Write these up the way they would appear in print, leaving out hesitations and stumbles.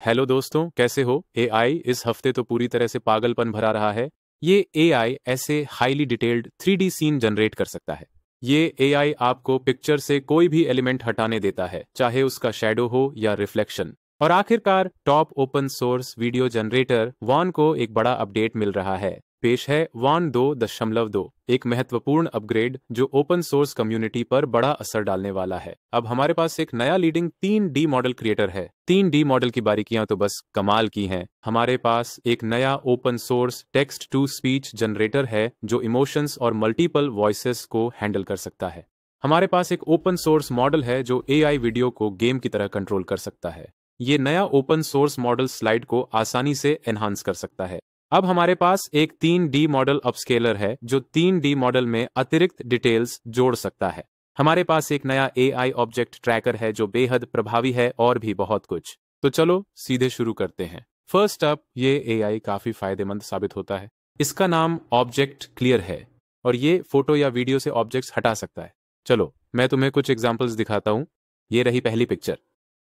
Hello दोस्तों, कैसे हो? एआई इस हफ्ते तो पूरी तरह से पागलपन भरा रहा है। ये एआई ऐसे highly detailed 3D scene generate कर सकता है। ये एआई आपको पिक्चर से कोई भी एलिमेंट हटाने देता है, चाहे उसका शैडो हो या रिफ्लेक्शन। और आखिरकार top open source video generator Wan को एक बड़ा अपडेट मिल रहा है। पेश है वॉन 2.2, एक महत्वपूर्ण अपग्रेड जो ओपन सोर्स कम्युनिटी पर बड़ा असर डालने वाला है। अब हमारे पास एक नया लीडिंग 3D मॉडल क्रिएटर है। 3D मॉडल की बारीकियां तो बस कमाल की हैं। हमारे पास एक नया open source text to speech generator है जो इमोशंस और मल्टीपल वॉइसेस को हैंडल कर सकता है। हमारे पास एक ओपन सोर्स मॉडल है जो एआई वीडियो को गेम की तरह कंट्रोल कर सकता है। ये नया ओपन सोर्स मॉडल स्लाइड को आसानी से एनहांस कर सकता है। अब हमारे पास एक 3D मॉडल अपस्केलर है जो 3D मॉडल में अतिरिक्त डिटेल्स जोड़ सकता है। हमारे पास एक नया एआई ऑब्जेक्ट ट्रैकर है जो बेहद प्रभावी है और भी बहुत कुछ। तो चलो सीधे शुरू करते हैं। फर्स्ट अप, ये एआई काफी फायदेमंद साबित होता है। इसका नाम ऑब्जेक्ट क्लियर है और ये फोटो या वीडियो से ऑब्जेक्ट्स हटा सकता है। चलो मैं तुम्हें कुछ एग्जांपल्स दिखाता हूँ। ये रही पहली पिक्चर।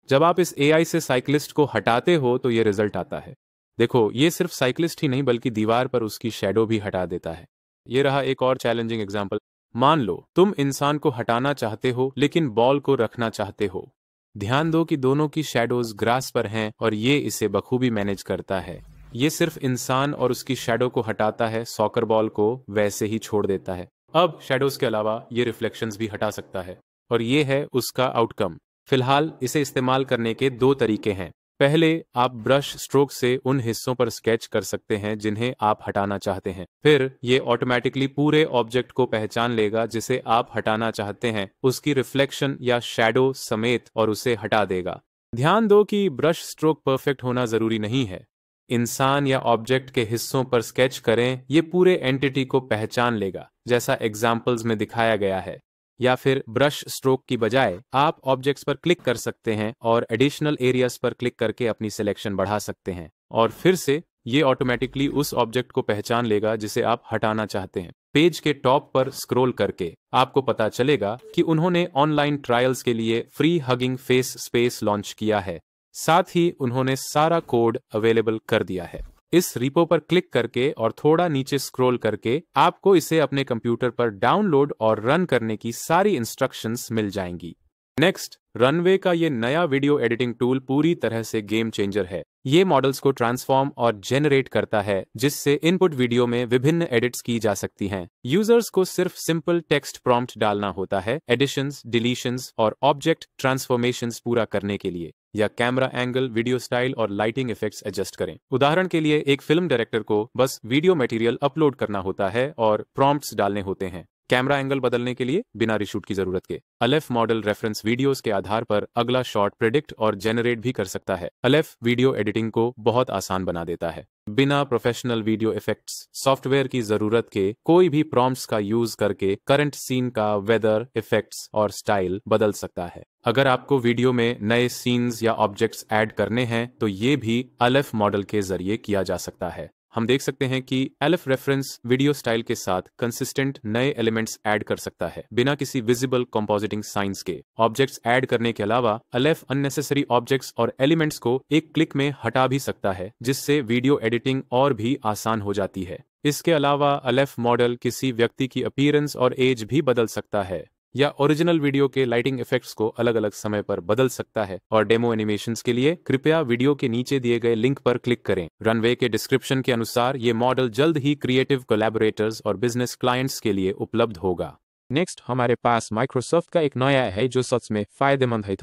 जब आप इस एआई से साइकिलिस्ट को हटाते हो तो ये रिजल्ट आता है। देखो, ये सिर्फ साइकिलिस्ट ही नहीं बल्कि दीवार पर उसकी शैडो भी हटा देता है। ये रहा एक और चैलेंजिंग एग्जांपल। मान लो तुम इंसान को हटाना चाहते हो लेकिन बॉल को रखना चाहते हो। ध्यान दो कि दोनों की शैडोज ग्रास पर हैं और ये इसे बखूबी मैनेज करता है। ये सिर्फ इंसान और उसकी शैडो को हटाता है, सॉकर बॉल को वैसे ही छोड़ देता है। अब शैडोज के अलावा ये रिफ्लेक्शंस भी हटा सकता है और ये है उसका आउटकम। फिलहाल इसे इस्तेमाल करने के दो तरीके हैं। पहले, आप ब्रश स्ट्रोक से उन हिस्सों पर स्केच कर सकते हैं जिन्हें आप हटाना चाहते हैं। फिर ये ऑटोमेटिकली पूरे ऑब्जेक्ट को पहचान लेगा जिसे आप हटाना चाहते हैं, उसकी रिफ्लेक्शन या शैडो समेत, और उसे हटा देगा। ध्यान दो कि ब्रश स्ट्रोक परफेक्ट होना जरूरी नहीं है। इंसान या ऑब्जेक्ट के हिस्सों पर स्केच करें, ये पूरे एंटिटी को पहचान लेगा जैसा एग्जाम्पल्स में दिखाया गया है। या फिर ब्रश स्ट्रोक की बजाय आप ऑब्जेक्ट्स पर क्लिक कर सकते हैं और एडिशनल एरियाज पर क्लिक करके अपनी सिलेक्शन बढ़ा सकते हैं, और फिर से ये ऑटोमेटिकली उस ऑब्जेक्ट को पहचान लेगा जिसे आप हटाना चाहते हैं। पेज के टॉप पर स्क्रॉल करके आपको पता चलेगा कि उन्होंने ऑनलाइन ट्रायल्स के लिए free hugging face space launch किया है। साथ ही उन्होंने सारा कोड अवेलेबल कर दिया है। इस रिपो पर क्लिक करके और थोड़ा नीचे स्क्रॉल करके आपको इसे अपने कंप्यूटर पर डाउनलोड और रन करने की सारी इंस्ट्रक्शंस मिल जाएंगी। नेक्स्ट, रनवे का ये नया वीडियो एडिटिंग टूल पूरी तरह से गेम चेंजर है। ये मॉडल्स को ट्रांसफॉर्म और जेनरेट करता है जिससे इनपुट वीडियो में विभिन्न एडिट्स की जा सकती हैं। यूजर्स को सिर्फ सिंपल टेक्स्ट प्रॉम्प्ट डालना होता है एडिशंस, डिलीशंस और ऑब्जेक्ट ट्रांसफॉर्मेशंस पूरा करने के लिए, या कैमरा एंगल, वीडियो स्टाइल और लाइटिंग इफेक्ट्स एडजस्ट करें। उदाहरण के लिए एक फिल्म डायरेक्टर को बस वीडियो मटेरियल अपलोड करना होता है और प्रॉम्प्ट्स डालने होते हैं। कैमरा एंगल बदलने के लिए बिना रीशूट की जरूरत के अलेफ मॉडल रेफरेंस वीडियोस के आधार पर अगला शॉट प्रिडिक्ट और जेनरेट भी कर सकता है। अलेफ वीडियो एडिटिंग को बहुत आसान बना देता है। बिना प्रोफेशनल वीडियो इफेक्ट्स सॉफ्टवेयर की जरूरत के कोई भी प्रॉम्प्ट्स का यूज करके करंट सीन का वेदर, इफेक्ट्स और स्टाइल बदल सकता है। अगर आपको वीडियो में नए सीन्स या ऑब्जेक्ट्स ऐड करने हैं तो ये भी अलेफ मॉडल के जरिए किया जा सकता है। हम देख सकते हैं कि अलेफ रेफरेंस वीडियो स्टाइल के साथ कंसिस्टेंट नए एलिमेंट्स ऐड कर सकता है बिना किसी विजिबल कंपोजिटिंग साइंस के। ऑब्जेक्ट्स ऐड करने के अलावा अलेफ अननेसेसरी ऑब्जेक्ट्स और एलिमेंट्स को एक क्लिक में हटा भी सकता है, जिससे वीडियो एडिटिंग और भी आसान हो जाती है। इसके अलावा अलेफ मॉडल किसी व्यक्ति की अपीयरेंस और एज भी बदल सकता है या ओरिजिनल वीडियो के लाइटिंग इफेक्ट्स को अलग अलग समय पर बदल सकता है। और डेमो एनिमेशंस के लिए कृपया वीडियो के नीचे दिए गए लिंक पर क्लिक करें। रनवे के डिस्क्रिप्शन के अनुसार ये मॉडल जल्द ही क्रिएटिव कोलैबोरेटर्स और बिजनेस क्लाइंट्स के लिए उपलब्ध होगा। नेक्स्ट, हमारे पास माइक्रोसॉफ्ट का एक नया है जो सच में फायदेमंद है,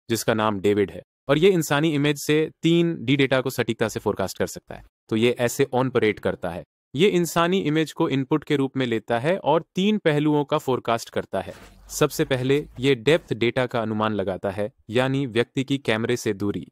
जिसका नाम डेविड है, और ये इंसानी इमेज से 3D डेटा को सटीकता से फोरकास्ट कर सकता है। तो ये ऐसे ऑपरेट करता है। ये इंसानी इमेज को इनपुट के रूप में लेता है और 3 पहलुओं का फोरकास्ट करता है। सबसे पहले ये डेप्थ डेटा का अनुमान लगाता है, यानी व्यक्ति की कैमरे से दूरी।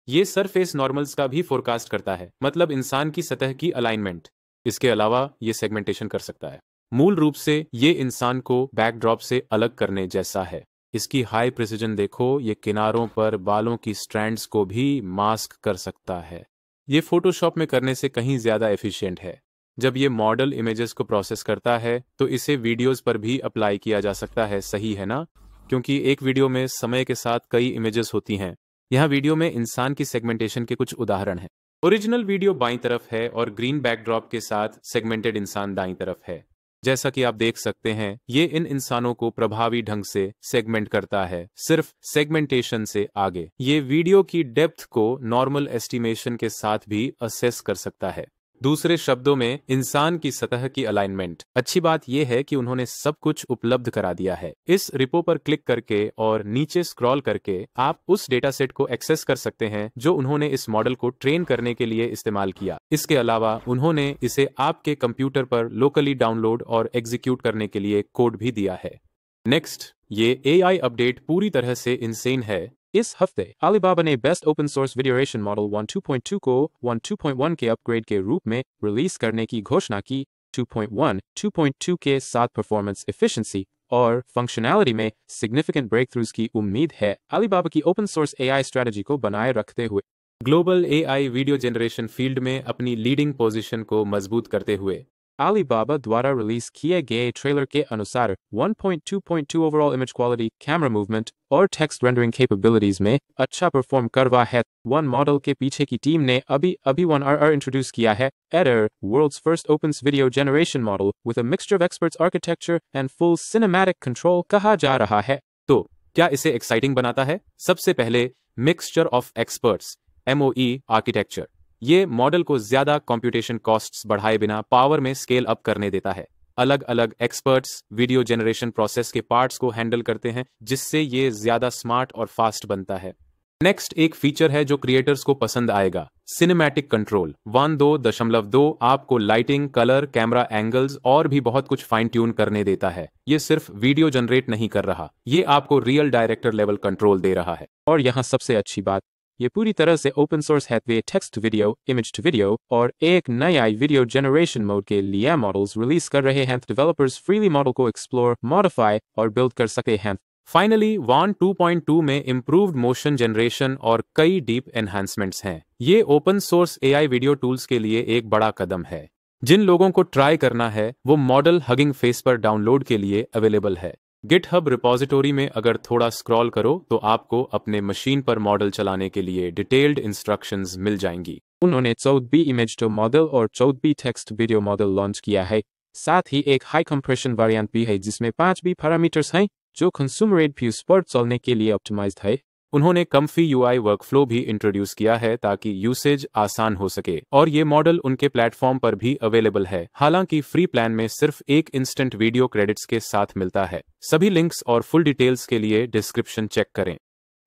ये सरफेस नॉर्मल्स का भी फोरकास्ट करता है, मतलब इंसान की सतह की अलाइनमेंट। इसके अलावा ये सेगमेंटेशन कर सकता है। मूल रूप से ये इंसान को बैकड्रॉप से अलग करने जैसा है। इसकी हाई प्रिसिजन देखो, ये किनारों पर बालों की स्ट्रैंड्स को भी मास्क कर सकता है। ये फोटोशॉप में करने से कहीं ज्यादा एफिशिएंट है। जब ये मॉडल इमेजेस को प्रोसेस करता है तो इसे वीडियोस पर भी अप्लाई किया जा सकता है, सही है ना? क्योंकि एक वीडियो में समय के साथ कई इमेजेस होती हैं। यहाँ वीडियो में इंसान की सेगमेंटेशन के कुछ उदाहरण हैं। ओरिजिनल वीडियो बाईं तरफ है और ग्रीन बैकड्रॉप के साथ सेगमेंटेड इंसान दाईं तरफ है। जैसा कि आप देख सकते हैं, ये इन इंसानों को प्रभावी ढंग से सेगमेंट करता है, सिर्फ सेगमेंटेशन से आगे। ये वीडियो की डेप्थ को नॉर्मल एस्टिमेशन के साथ भी असेस कर सकता है। दूसरे शब्दों में, इंसान की सतह की अलाइनमेंट। अच्छी बात यह है कि उन्होंने सब कुछ उपलब्ध करा दिया है। इस रिपो पर क्लिक करके और नीचे स्क्रॉल करके आप उस डेटा सेट को एक्सेस कर सकते हैं जो उन्होंने इस मॉडल को ट्रेन करने के लिए इस्तेमाल किया। इसके अलावा उन्होंने इसे आपके कंप्यूटर पर लोकली डाउनलोड और एग्जीक्यूट करने के लिए कोड भी दिया है। नेक्स्ट, ये AI अपडेट पूरी तरह से इंसेन है। इस हफ्ते अलीबाबा ने बेस्ट ओपन सोर्स वीडियोरेशन मॉडल 1.2 को 1.2.1 के अपग्रेड के रूप में रिलीज करने की घोषणा की। 2.1 2.2 के साथ परफॉर्मेंस एफिशिएंसी और फंक्शनैलिटी में सिग्निफिकेंट ब्रेकथ्रूज की उम्मीद है, अलीबाबा की ओपन सोर्स AI स्ट्रेटजी को बनाए रखते हुए। Global AI video generation field में अपनी लीडिंग पोजीशन को मजबूत करते हुए अलीबाबा द्वारा रिलीज किए गए ट्रेलर के अनुसार 1.2.2 overall image quality, camera movement और टेक्स्ट रेंडरिंग कैपेबिलिटीज में अच्छा परफॉर्म कर रहा है। वन मॉडल के पीछे की टीम ने अभी 1RR इंट्रोड्यूस किया है। एडर, world's first open video generation model with a mixture of experts architecture and full cinematic control कहा जा रहा है। तो क्या इसे एक्साइटिंग बनाता है? सबसे पहले, mixture of experts MOE architecture. ये मॉडल को ज्यादा कंप्यूटेशन कॉस्ट्स बढ़ाए बिना पावर में स्केल अप करने देता है। अलग अलग एक्सपर्ट्स वीडियो जनरेशन प्रोसेस के पार्ट्स को हैंडल करते हैं, जिससे ये ज्यादा स्मार्ट और फास्ट बनता है। नेक्स्ट एक फीचर है जो क्रिएटर्स को पसंद आएगा, सिनेमैटिक कंट्रोल 1.2.2 आपको लाइटिंग, कलर, कैमरा एंगल्स और भी बहुत कुछ फाइन ट्यून करने देता है। ये सिर्फ वीडियो जनरेट नहीं कर रहा, ये आपको रियल डायरेक्टर लेवल कंट्रोल दे रहा है। और यहाँ सबसे अच्छी बात, ये पूरी तरह से ओपन सोर्स है। वे text to video, image to video और एक नया वीडियो जनरेशन मोड के लिए मॉडल्स रिलीज कर रहे हैं। डेवलपर्स फ्रीली मॉडल को एक्सप्लोर, मॉडिफाई और बिल्ड कर सकते हैं। फाइनली, WAN 2.2 में इम्प्रूव्ड मोशन जनरेशन और कई डीप एनहांसमेंट्स हैं। ये open source AI video tools के लिए एक बड़ा कदम है। जिन लोगों को ट्राई करना है, वो मॉडल हगिंग फेस पर डाउनलोड के लिए अवेलेबल है। गिटहब रिपोजिटोरी में अगर थोड़ा स्क्रॉल करो तो आपको अपने मशीन पर मॉडल चलाने के लिए डिटेल्ड इंस्ट्रक्शंस मिल जाएंगी। उन्होंने 14B इमेज टू मॉडल और 14B text video model launch किया है। साथ ही एक हाई कंप्रेशन वेरिएंट भी है जिसमें 5B पैरामीटर्स हैं जो कंज्यूमर रेट व्यूज पर चलने के लिए ऑप्टिमाइज्ड है। उन्होंने कम्फी UI वर्कफ्लो भी इंट्रोड्यूस किया है ताकि यूसेज आसान हो सके, और ये मॉडल उनके प्लेटफॉर्म पर भी अवेलेबल है। हालांकि फ्री प्लान में सिर्फ एक इंस्टेंट वीडियो क्रेडिट्स के साथ मिलता है। सभी लिंक्स और फुल डिटेल्स के लिए डिस्क्रिप्शन चेक करें।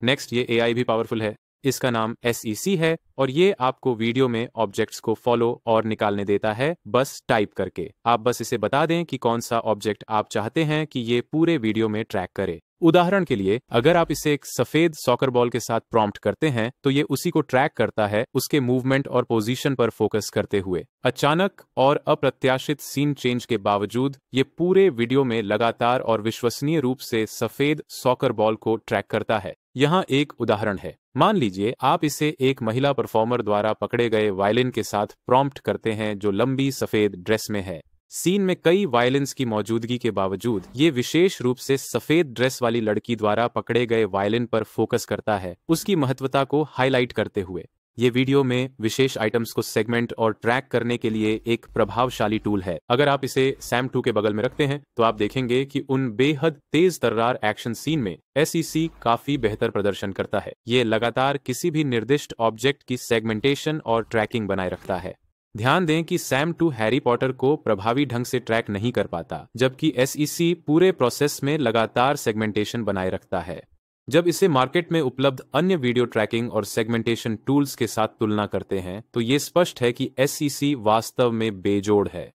नेक्स्ट, ये AI भी पावरफुल है। इसका नाम SEC है और ये आपको वीडियो में ऑब्जेक्ट्स को फॉलो और निकालने देता है, बस टाइप करके। आप बस इसे बता दें कि कौन सा ऑब्जेक्ट आप चाहते हैं कि ये पूरे वीडियो में ट्रैक करे। उदाहरण के लिए, अगर आप इसे एक सफेद सॉकर बॉल के साथ प्रॉम्प्ट करते हैं तो ये उसी को ट्रैक करता है, उसके मूवमेंट और पोजीशन पर फोकस करते हुए। अचानक और अप्रत्याशित सीन चेंज के बावजूद ये पूरे वीडियो में लगातार और विश्वसनीय रूप से सफेद सॉकर बॉल को ट्रैक करता है। यहाँ एक उदाहरण है। मान लीजिए आप इसे एक महिला परफॉर्मर द्वारा पकड़े गए वायलिन के साथ प्रॉम्प्ट करते हैं जो लंबी सफेद ड्रेस में है। सीन में कई वायलिन्स की मौजूदगी के बावजूद ये विशेष रूप से सफेद ड्रेस वाली लड़की द्वारा पकड़े गए वायलिन पर फोकस करता है, उसकी महत्वता को हाईलाइट करते हुए। ये वीडियो में विशेष आइटम्स को सेगमेंट और ट्रैक करने के लिए एक प्रभावशाली टूल है। अगर आप इसे SAM 2 के बगल में रखते हैं तो आप देखेंगे कि उन बेहद तेज तर्रार एक्शन सीन में SEC काफी बेहतर प्रदर्शन करता है। ये लगातार किसी भी निर्दिष्ट ऑब्जेक्ट की सेगमेंटेशन और ट्रैकिंग बनाए रखता है। ध्यान दें कि SAM 2 हैरी पॉटर को प्रभावी ढंग से ट्रैक नहीं कर पाता, जबकि SEC पूरे प्रोसेस में लगातार सेगमेंटेशन बनाए रखता है। जब इसे मार्केट में उपलब्ध अन्य वीडियो ट्रैकिंग और सेगमेंटेशन टूल्स के साथ तुलना करते हैं तो ये स्पष्ट है कि SEC वास्तव में बेजोड़ है।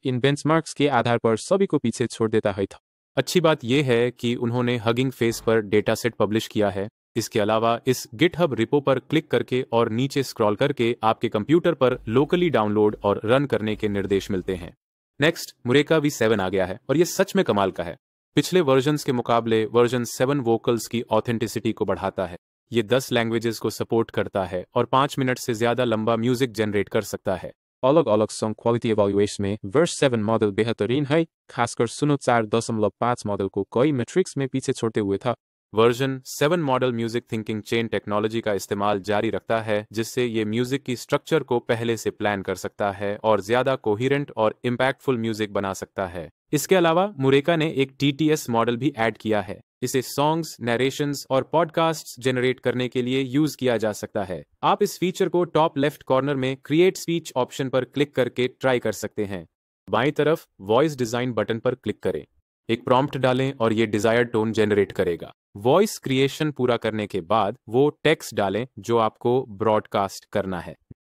इन बेंचमार्क्स के आधार पर सभी को पीछे छोड़ देता है। अच्छी बात यह है कि उन्होंने हगिंग फेस पर डेटा सेट पब्लिश किया है। इसके अलावा इस गिटहब रिपो पर क्लिक करके और नीचे स्क्रॉल करके आपके कंप्यूटर पर लोकली डाउनलोड और रन करने के निर्देश मिलते हैं। नेक्स्ट, मुरेका V7 आ गया है और ये सच में कमाल का है। पिछले वर्जन्स के मुकाबले वर्जन 7 वोकल्स की ऑथेंटिसिटी को बढ़ाता है। ये 10 लैंग्वेजेस को सपोर्ट करता है और 5 मिनट से ज्यादा लंबा म्यूजिक जनरेट कर सकता है। अलग अलग सॉन्ग क्वालिटी इवैल्यूएशन में वर्स 7 मॉडल बेहतरीन है, खासकर सुनो 4.5 मॉडल को कई मैट्रिक्स में पीछे छोड़ते हुए था। Version 7 model music thinking chain technology का इस्तेमाल जारी रखता है, जिससे ये म्यूजिक की स्ट्रक्चर को पहले से प्लान कर सकता है और ज्यादा कोहिरेंट और इम्पैक्टफुल म्यूजिक बना सकता है। इसके अलावा मुरेका ने एक TTS मॉडल भी ऐड किया है। इसे सॉन्ग्स, नरेशंस और पॉडकास्ट्स जनरेट करने के लिए यूज किया जा सकता है। आप इस फीचर को टॉप लेफ्ट कॉर्नर में क्रिएट स्पीच ऑप्शन पर क्लिक करके ट्राई कर सकते हैं। बाईं तरफ वॉइस डिजाइन बटन पर क्लिक करें, एक प्रॉम्प्ट डालें और ये डिजायर्ड टोन जनरेट करेगा। वॉइस क्रिएशन पूरा करने के बाद वो टेक्स्ट डालें जो आपको ब्रॉडकास्ट करना है।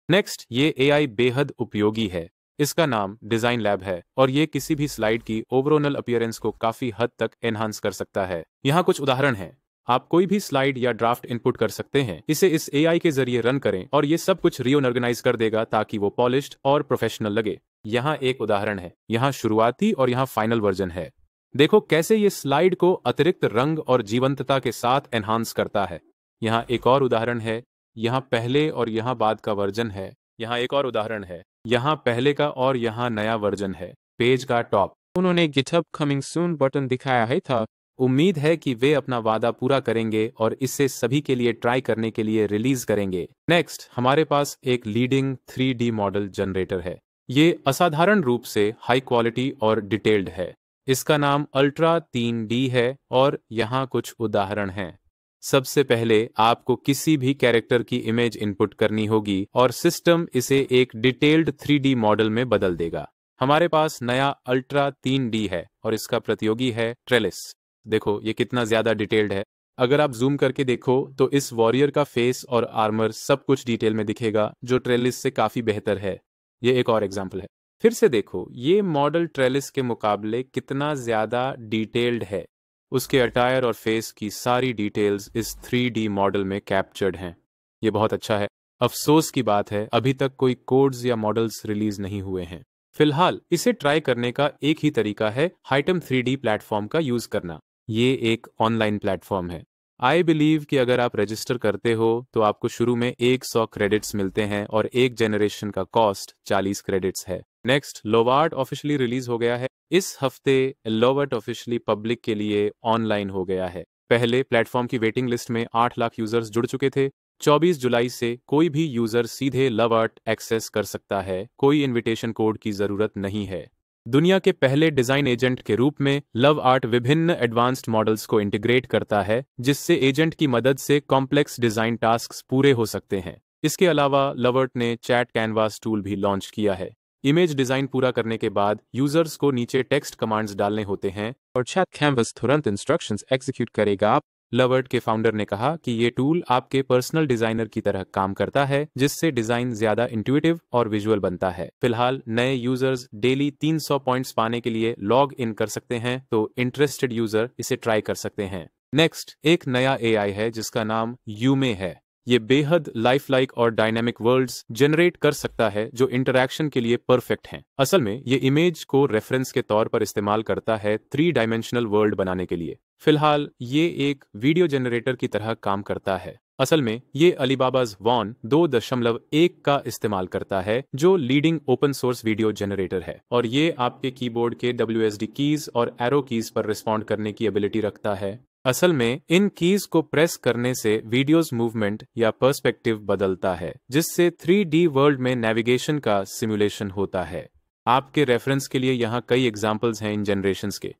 नेक्स्ट, ये AI बेहद उपयोगी है। इसका नाम डिजाइन लैब है और ये किसी भी स्लाइड की ओवरऑल अपीयरेंस को काफी हद तक एनहांस कर सकता है। यहाँ कुछ उदाहरण हैं। आप कोई भी स्लाइड या ड्राफ्ट इनपुट कर सकते हैं, इसे इस AI के जरिए रन करें और ये सब कुछ रीऑर्गेनाइज कर देगा ताकि वो पॉलिश्ड और प्रोफेशनल लगे। यहाँ एक उदाहरण है। यहाँ शुरुआती और यहाँ फाइनल वर्जन है। देखो कैसे ये स्लाइड को अतिरिक्त रंग और जीवंतता के साथ एनहांस करता है। यहाँ एक और उदाहरण है। यहाँ पहले और यहाँ बाद का वर्जन है। यहाँ एक और उदाहरण है। यहाँ पहले का और यहाँ नया वर्जन है। पेज का टॉप। उन्होंने GitHub कमिंग सून बटन दिखाया है था। उम्मीद है कि वे अपना वादा पूरा करेंगे और इसे सभी के लिए ट्राई करने के लिए रिलीज करेंगे। नेक्स्ट, हमारे पास एक लीडिंग 3D मॉडल जनरेटर है। ये असाधारण रूप से हाई क्वालिटी और डिटेल्ड है। इसका नाम अल्ट्रा 3D है और यहाँ कुछ उदाहरण हैं। सबसे पहले आपको किसी भी कैरेक्टर की इमेज इनपुट करनी होगी और सिस्टम इसे एक डिटेल्ड 3D मॉडल में बदल देगा। हमारे पास नया अल्ट्रा 3D है और इसका प्रतियोगी है ट्रेलिस। देखो ये कितना ज्यादा डिटेल्ड है। अगर आप जूम करके देखो तो इस वॉरियर का फेस और आर्मर सब कुछ डिटेल में दिखेगा, जो ट्रेलिस से काफी बेहतर है। ये एक और एग्जाम्पल है। फिर से देखो ये मॉडल ट्रेलिस के मुकाबले कितना ज्यादा डिटेल्ड है। उसके अटायर और फेस की सारी डिटेल्स इस 3D मॉडल में कैप्चर्ड हैं। ये बहुत अच्छा है। अफसोस की बात है अभी तक कोई कोड्स या मॉडल्स रिलीज नहीं हुए हैं। फिलहाल इसे ट्राई करने का एक ही तरीका है हाइटम 3D प्लेटफॉर्म का यूज करना। ये एक ऑनलाइन प्लेटफॉर्म है। आई बिलीव कि अगर आप रजिस्टर करते हो तो आपको शुरू में 100 क्रेडिट्स मिलते हैं और एक जनरेशन का कॉस्ट 40 क्रेडिट्स है। नेक्स्ट, लोवार्ट ऑफिशियली रिलीज हो गया है। इस हफ्ते लोवार्ट ऑफिशियली पब्लिक के लिए ऑनलाइन हो गया है। पहले प्लेटफॉर्म की वेटिंग लिस्ट में 8 लाख यूजर्स जुड़ चुके थे। 24 जुलाई से कोई भी यूजर सीधे लोवार्ट एक्सेस कर सकता है। कोई इनविटेशन कोड की जरूरत नहीं है। दुनिया के पहले डिजाइन एजेंट के रूप में लोवार्ट विभिन्न एडवांस्ड मॉडल्स को इंटीग्रेट करता है, जिससे एजेंट की मदद से कॉम्प्लेक्स डिजाइन टास्क्स पूरे हो सकते हैं। इसके अलावा लोवार्ट ने चैट कैनवास टूल भी लॉन्च किया है। इमेज डिजाइन पूरा करने के बाद यूजर्स को नीचे टेक्स्ट कमांड्स डालने होते हैं और चैट कैनवास तुरंत इंस्ट्रक्शंस एग्जीक्यूट करेगा। लोवार्ट के फाउंडर ने कहा कि ये टूल आपके पर्सनल डिजाइनर की तरह काम करता है, जिससे डिजाइन ज्यादा इंट्यूटिव और विजुअल बनता है। फिलहाल नए यूजर्स डेली 300 पॉइंट्स पाने के लिए लॉग इन कर सकते हैं, तो इंटरेस्टेड यूजर इसे ट्राई कर सकते हैं। नेक्स्ट, एक नया AI है जिसका नाम यूमे है। ये बेहद लाइफ लाइक और डायनेमिक वर्ल्ड्स जनरेट कर सकता है जो इंटरैक्शन के लिए परफेक्ट हैं। असल में ये इमेज को रेफरेंस के तौर पर इस्तेमाल करता है 3 डायमेंशनल वर्ल्ड बनाने के लिए। फिलहाल ये एक वीडियो जनरेटर की तरह काम करता है। असल में ये अलीबाबाज वॉन 2.1 का इस्तेमाल करता है, जो leading open source video generator है, और ये आपके कीबोर्ड के WSD कीज और एरो कीज पर रिस्पॉन्ड करने की एबिलिटी रखता है। असल में इन कीज को प्रेस करने से वीडियोस मूवमेंट या पर्सपेक्टिव बदलता है, जिससे 3D वर्ल्ड में नेविगेशन का सिमुलेशन होता है। आपके रेफरेंस के लिए यहाँ कई एग्जांपल्स हैं इन जनरेशंस के।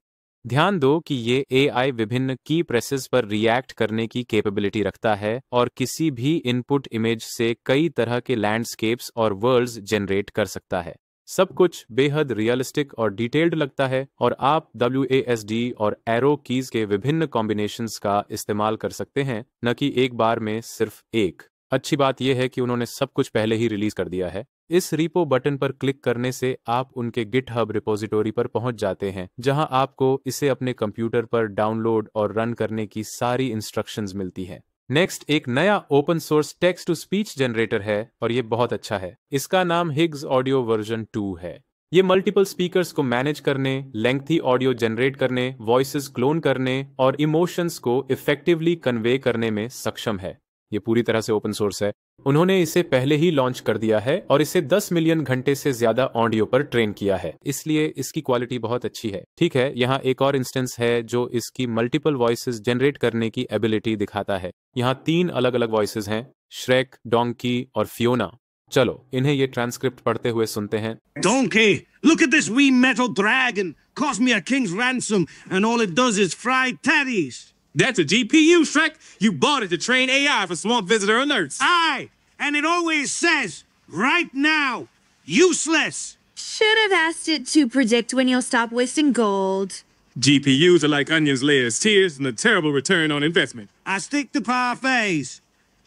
ध्यान दो कि ये AI विभिन्न की प्रेसेस पर रिएक्ट करने की कैपेबिलिटी रखता है और किसी भी इनपुट इमेज से कई तरह के लैंडस्केप्स और वर्ल्ड्स जनरेट कर सकता है। सब कुछ बेहद रियलिस्टिक और डिटेल्ड लगता है और आप WASD और एरो कीज के विभिन्न कॉम्बिनेशंस का इस्तेमाल कर सकते हैं, न कि एक बार में सिर्फ एक। अच्छी बात यह है कि उन्होंने सब कुछ पहले ही रिलीज कर दिया है। इस रिपो बटन पर क्लिक करने से आप उनके GitHub रिपोजिटोरी पर पहुंच जाते हैं, जहां आपको इसे अपने कंप्यूटर पर डाउनलोड और रन करने की सारी इंस्ट्रक्शंस मिलती हैं। नेक्स्ट, एक नया open source text to speech generator है और ये बहुत अच्छा है। इसका नाम हिग्स ऑडियो वर्जन 2 है। ये मल्टीपल स्पीकर्स को मैनेज करने, लेंथी ऑडियो जनरेट करने, वॉइसेस क्लोन करने और इमोशंस को इफेक्टिवली कन्वे करने में सक्षम है। ये पूरी तरह से ओपन सोर्स है। उन्होंने इसे पहले ही लॉन्च कर दिया है और इसे 10 मिलियन घंटे से ज्यादा ऑडियो पर ट्रेन किया है, इसलिए इसकी क्वालिटी बहुत अच्छी है। ठीक है, यहाँ एक और इंस्टेंस है जो इसकी मल्टीपल वॉइसेस जनरेट करने की एबिलिटी दिखाता है। यहाँ 3 अलग अलग वॉइसेस हैं, श्रेक, डोंकी और फियोना। चलो इन्हें ये ट्रांसक्रिप्ट पढ़ते हुए सुनते हैं। Donkey, look at this wee metal dragon. Cost me a king's ransom, and all it does is fry teddies. That's a GPU, Shrek. You bought it to train AI for Swamp Visitor alerts. Aye, and it always says, right now, useless. Should have asked it to predict when you'll stop wasting gold. GPUs are like onions, layers, tears, and a terrible return on investment. I stick to parfaits.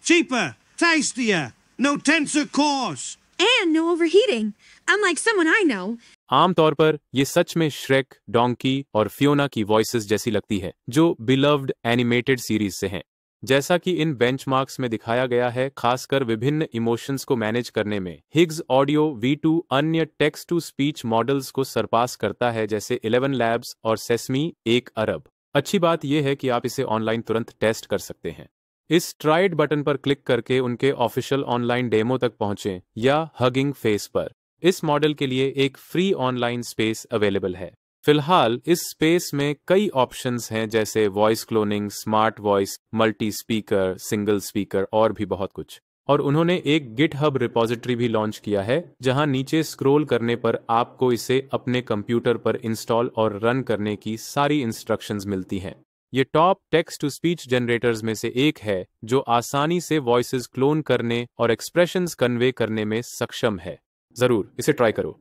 Cheaper, tastier, no tensor cores. And no overheating. Unlike someone I know. आमतौर पर ये सच में Shrek, donkey और Fiona की voices जैसी लगती है, जो बिलव्ड एनिमेटेड सीरीज से हैं। जैसा कि इन बेंचमार्क्स में दिखाया गया है, खासकर विभिन्न इमोशंस को मैनेज करने में हिग्स ऑडियो V2 अन्य टेक्स्ट टू स्पीच मॉडल्स को सरपास करता है, जैसे 11 लैब्स और सेसमी 1 अरब। अच्छी बात यह है कि आप इसे ऑनलाइन तुरंत टेस्ट कर सकते हैं। इस ट्राइड बटन पर क्लिक करके उनके ऑफिशियल ऑनलाइन डेमो तक पहुंचें या हगिंग फेस पर। इस मॉडल के लिए एक फ्री ऑनलाइन स्पेस अवेलेबल है। फिलहाल इस स्पेस में कई ऑप्शंस हैं, जैसे voice cloning, smart voice, multi speaker, single speaker और भी बहुत कुछ। और उन्होंने एक गिटहब रिपोजिटरी भी लॉन्च किया है, जहां नीचे स्क्रॉल करने पर आपको इसे अपने कंप्यूटर पर इंस्टॉल और रन करने की सारी इंस्ट्रक्शंस मिलती हैं। ये top text to speech generators में से एक है जो आसानी से वॉइसेस क्लोन करने और एक्सप्रेशंस कन्वे करने में सक्षम है। जरूर इसे ट्राई करो।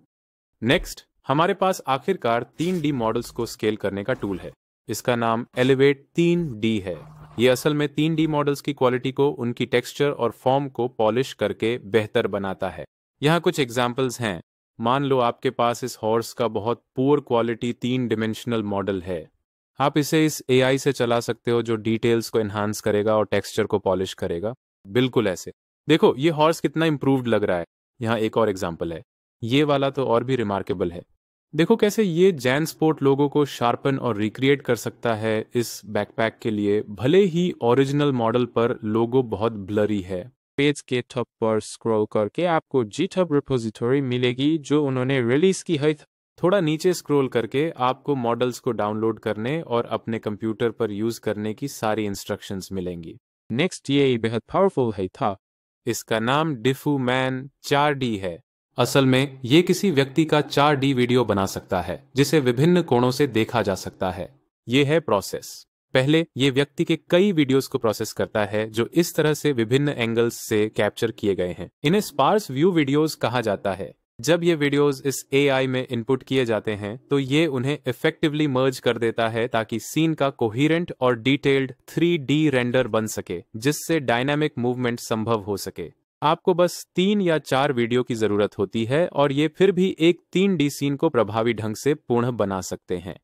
नेक्स्ट, हमारे पास आखिरकार 3D मॉडल्स को स्केल करने का टूल है। इसका नाम एलिवेट 3D है। ये असल में 3D मॉडल्स की क्वालिटी को, उनकी टेक्सचर और फॉर्म को पॉलिश करके बेहतर बनाता है। यहाँ कुछ एग्जांपल्स हैं। मान लो आपके पास इस हॉर्स का बहुत पुअर क्वालिटी 3 डिमेंशनल मॉडल है। आप इसे इस AI से चला सकते हो जो डिटेल्स को एनहांस करेगा और टेक्सचर को पॉलिश करेगा, बिल्कुल ऐसे। देखो ये हॉर्स कितना इंप्रूव्ड लग रहा है। यहाँ एक और एग्जांपल है, ये वाला तो और भी रिमार्केबल है। देखो कैसे ये जैन स्पोर्ट लोगो को शार्पन और रिक्रिएट कर सकता है इस बैकपैक के लिए, भले ही ओरिजिनल मॉडल पर लोगो बहुत ब्लरी है। पेज के टॉप पर स्क्रॉल करके आपको GitHub रिपोजिटरी मिलेगी जो उन्होंने रिलीज की है। थोड़ा नीचे स्क्रॉल करके आपको मॉडल्स को डाउनलोड करने और अपने कंप्यूटर पर यूज करने की सारी इंस्ट्रक्शंस मिलेंगी। नेक्स्ट, ये बेहद पावरफुल है था। इसका नाम डिफूमैन 4D है। असल में ये किसी व्यक्ति का 4D वीडियो बना सकता है, जिसे विभिन्न कोणों से देखा जा सकता है। ये है प्रोसेस। पहले ये व्यक्ति के कई वीडियोस को प्रोसेस करता है जो इस तरह से विभिन्न एंगल्स से कैप्चर किए गए हैं। इन्हें स्पार्स व्यू वीडियोस कहा जाता है। जब ये वीडियोस इस AI में इनपुट किए जाते हैं तो ये उन्हें इफेक्टिवली मर्ज कर देता है ताकि सीन का कोहेरेंट और डिटेल्ड 3D रेंडर बन सके, जिससे डायनामिक मूवमेंट संभव हो सके। आपको बस 3 या 4 वीडियो की जरूरत होती है और ये फिर भी एक 3D सीन को प्रभावी ढंग से पूर्ण बना सकते हैं।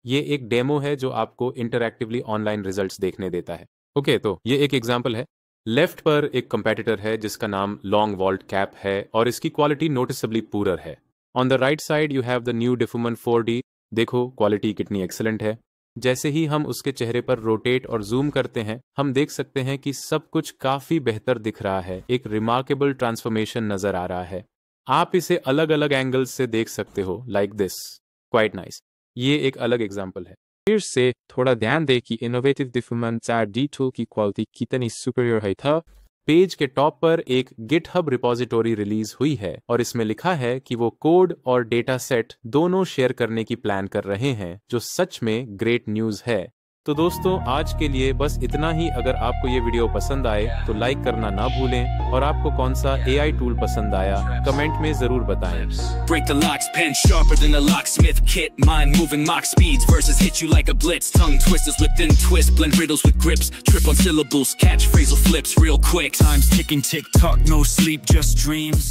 ये एक डेमो है जो आपको इंटरैक्टिवली ऑनलाइन रिजल्ट्स देखने देता है। ओके, तो ये एक एग्जांपल है। लेफ्ट पर एक कंपेटिटर है जिसका नाम लॉन्ग वॉल्ट कैप है और इसकी क्वालिटी नोटिसेबली पुअर है। On the right side you have the new डिफूमन 4D। देखो क्वालिटी कितनी एक्सीलेंट है। जैसे ही हम उसके चेहरे पर रोटेट और जूम करते हैं, हम देख सकते हैं कि सब कुछ काफी बेहतर दिख रहा है। एक रिमार्केबल ट्रांसफॉर्मेशन नजर आ रहा है। आप इसे अलग अलग एंगल्स से देख सकते हो, लाइक दिस। Quite nice. ये एक अलग एग्जांपल है। फिर से थोड़ा ध्यान दे कि इनोवेटिव डिफूमन 4D टूल की क्वालिटी कितनी सुपीरियर है था। पेज के टॉप पर एक गिटहब रिपोजिटरी रिलीज हुई है और इसमें लिखा है कि वो कोड और डेटा सेट दोनों शेयर करने की प्लान कर रहे हैं, जो सच में ग्रेट न्यूज है। तो दोस्तों आज के लिए बस इतना ही। अगर आपको ये वीडियो पसंद आए तो लाइक करना ना भूलें और आपको कौन सा AI टूल पसंद आया कमेंट में जरूर बताएं। Break the locks, pen sharper than a locksmith kit. Mind moving mock speeds, verses hit you like a blitz. Tongue twisters within twist, blend riddles with grips. Trip on syllables, catch phrasal flips real quick. Time's ticking, tick tock, no sleep, just dreams.